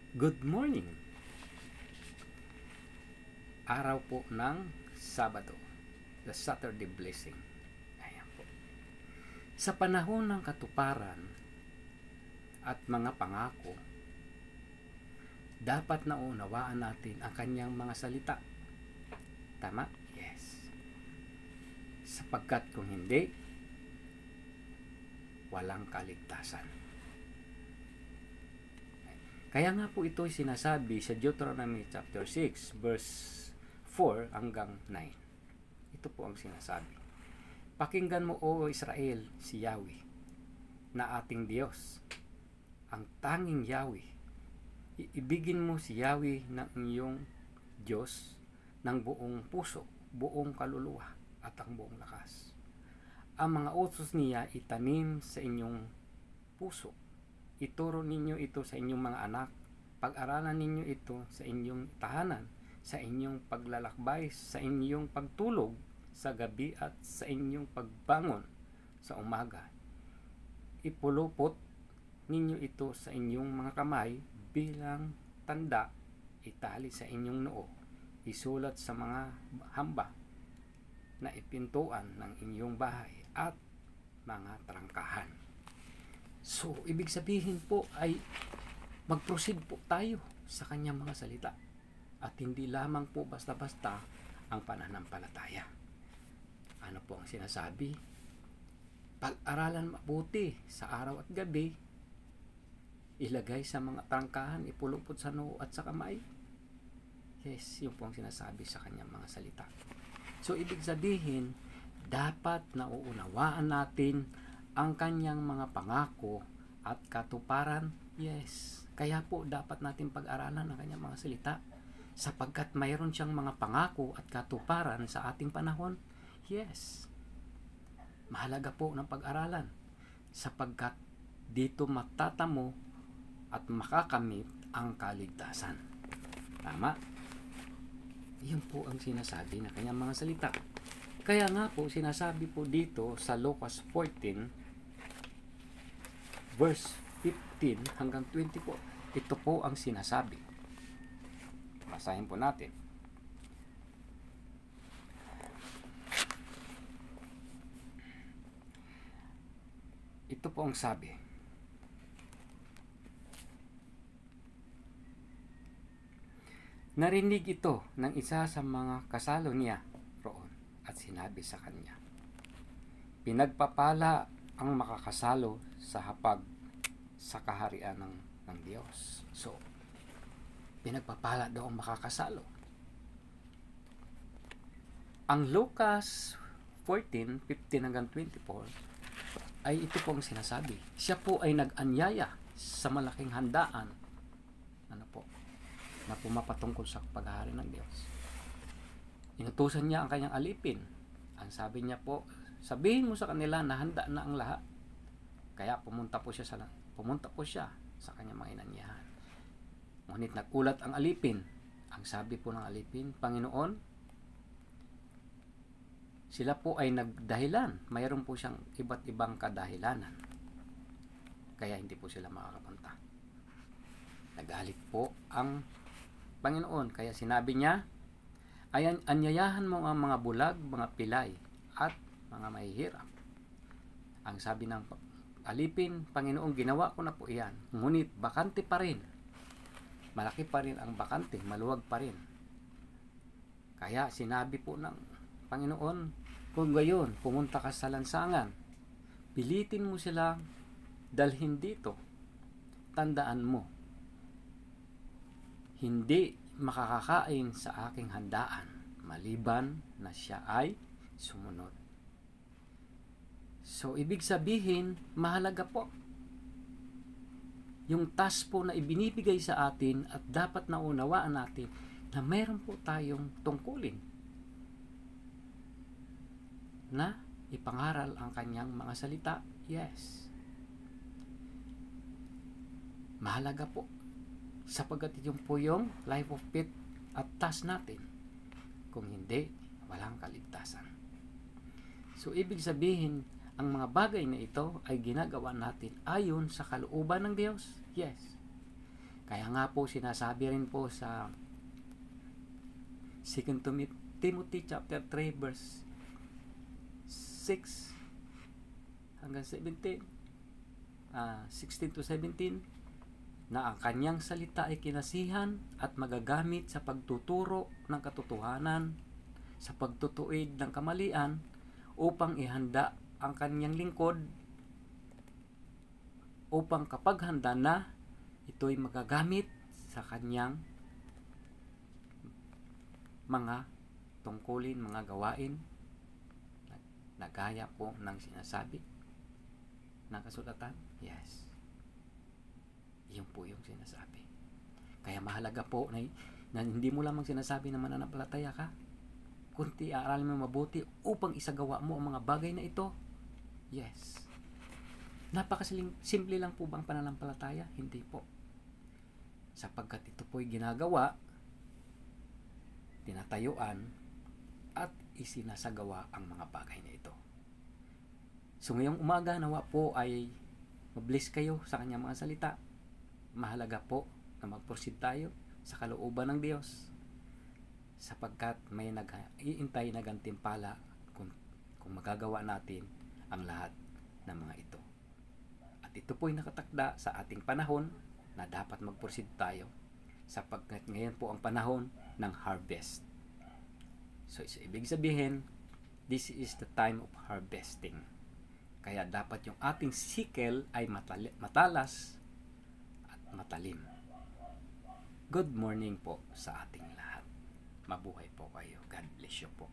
Good morning! Araw po ng Sabado, the Saturday Blessing. Ayan po. Sa panahon ng katuparan at mga pangako, dapat naunawaan natin ang kanyang mga salita. Tama? Yes. Sapagkat kung hindi, walang kaligtasan. Kaya nga po ito sinasabi sa Deuteronomy chapter 6 verse 4 hanggang 9. Ito po ang sinasabi. Pakinggan mo, O Israel, si Yahweh, na ating Diyos, ang tanging Yahweh. Iibigin mo si Yahweh ng iyong Diyos ng buong puso, buong kaluluwa, at ang buong lakas. Ang mga utos niya itanim sa inyong puso. Ituro ninyo ito sa inyong mga anak. Pag-aralan ninyo ito sa inyong tahanan, sa inyong paglalakbay, sa inyong pagtulog sa gabi at sa inyong pagbangon sa umaga. Ipulupot ninyo ito sa inyong mga kamay bilang tanda, itali sa inyong noo, isulat sa mga hamba na ipintuan ng inyong bahay at mga trangkahan. So, ibig sabihin po ay mag-proceed po tayo sa kanyang mga salita at hindi lamang po basta-basta ang pananampalataya. Ano po ang sinasabi? Pag-aralan mabuti sa araw at gabi, ilagay sa mga trangkahan, ipulupot sa noo at sa kamay. Yes, yun po ang sinasabi sa kanyang mga salita. So, ibig sabihin, dapat nauunawaan natin ang kanyang mga pangako at katuparan. Yes, kaya po dapat natin pag-aralan ang kanyang mga salita sapagkat mayroon siyang mga pangako at katuparan sa ating panahon. Yes, mahalaga po ng pag-aralan sapagkat dito matatamo at makakamit ang kaligtasan. Tama? Yun po ang sinasabi ng kanyang mga salita. Kaya nga po sinasabi po dito sa Lucas 14 verse 15 hanggang 20 po. Ito po ang sinasabi. Basahin po natin. Ito po ang sabi. Narinig ito ng isa sa mga kasalo niya roon at sinabi sa kanya, pinagpapala ang makakasalo sa hapag sa kaharian ng Diyos. So, pinagpapala daw ang makakasalo. Ang Lucas 14:15 hanggang 24 ay ito pong sinasabi. Siya po ay nag-anyaya sa malaking handaan na pumapatungkol sa paghahari ng Diyos. Inutusan niya ang kanyang alipin. Ang sabi niya po, sabihin mo sa kanila na handa na ang lahat. Kaya pumunta po siya sa kanyang mga inanyahan. Ngunit nagulat ang alipin. Ang sabi po ng alipin, Panginoon, sila po ay nagdahilan. Mayroon po siyang iba't ibang kadahilanan. Kaya hindi po sila makakapunta. Nagalit po ang Panginoon. Kaya sinabi niya, anyayahan mo ang mga bulag, mga pilay, at mga mahihirap. Ang sabi ng alipin, Panginoon, ginawa ko na po iyan. Ngunit bakante pa rin. Malaki pa rin ang bakante, maluwag pa rin. Kaya sinabi po ng Panginoon, kung gayon, pumunta ka sa lansangan. Pilitin mo silang dalhin dito. Tandaan mo, hindi makakakain sa aking handaan maliban na siya ay sumunod. So, ibig sabihin, mahalaga po yung task po na ibinibigay sa atin at dapat naunawaan natin na mayroon po tayong tungkulin na ipangaral ang kanyang mga salita. Yes. Mahalaga po sapagkat yun po yung life of faith at task natin. Kung hindi, walang kaligtasan. So, ibig sabihin, ang mga bagay na ito ay ginagawa natin ayon sa kalooban ng Diyos. Yes. Kaya nga po sinasabi rin po sa 2 Timothy chapter 3 verse 6 hanggang 17, 16 to 17, na ang kanyang salita ay kinasihan at magagamit sa pagtuturo ng katotohanan, sa pagtutuid ng kamalian, upang ihanda ang kanyang lingkod, upang kapag handa na, ito'y magagamit sa kanyang mga tungkulin, mga gawain na gaya po ng sinasabi ng kasulatan. Yes, yun po yung sinasabi. Kaya mahalaga po na hindi mo lamang sinasabi na mananampalataya ka, kundi aaralin mo mabuti upang isagawa mo ang mga bagay na ito. Yes. Napakasimple lang po bang pananampalataya? Hindi po. Sapagkat ito po'y ginagawa, tinatayuan, at isinasagawa ang mga bagay na ito. So ngayong umaga, nawa po ay mabless kayo sa kanyang mga salita. Mahalaga po na mag-proceed tayo sa kalooban ng Diyos, sapagkat may nag-iintay na gantimpala kung magagawa natin ang lahat ng mga ito. At ito po'y nakatakda sa ating panahon na dapat mag-proceed tayo, sapagkat ngayon po ang panahon ng harvest. So ibig sabihin, this is the time of harvesting. Kaya dapat yung ating sickle ay matalas at matalim. Good morning po sa ating lahat. Mabuhay po kayo. God bless you po.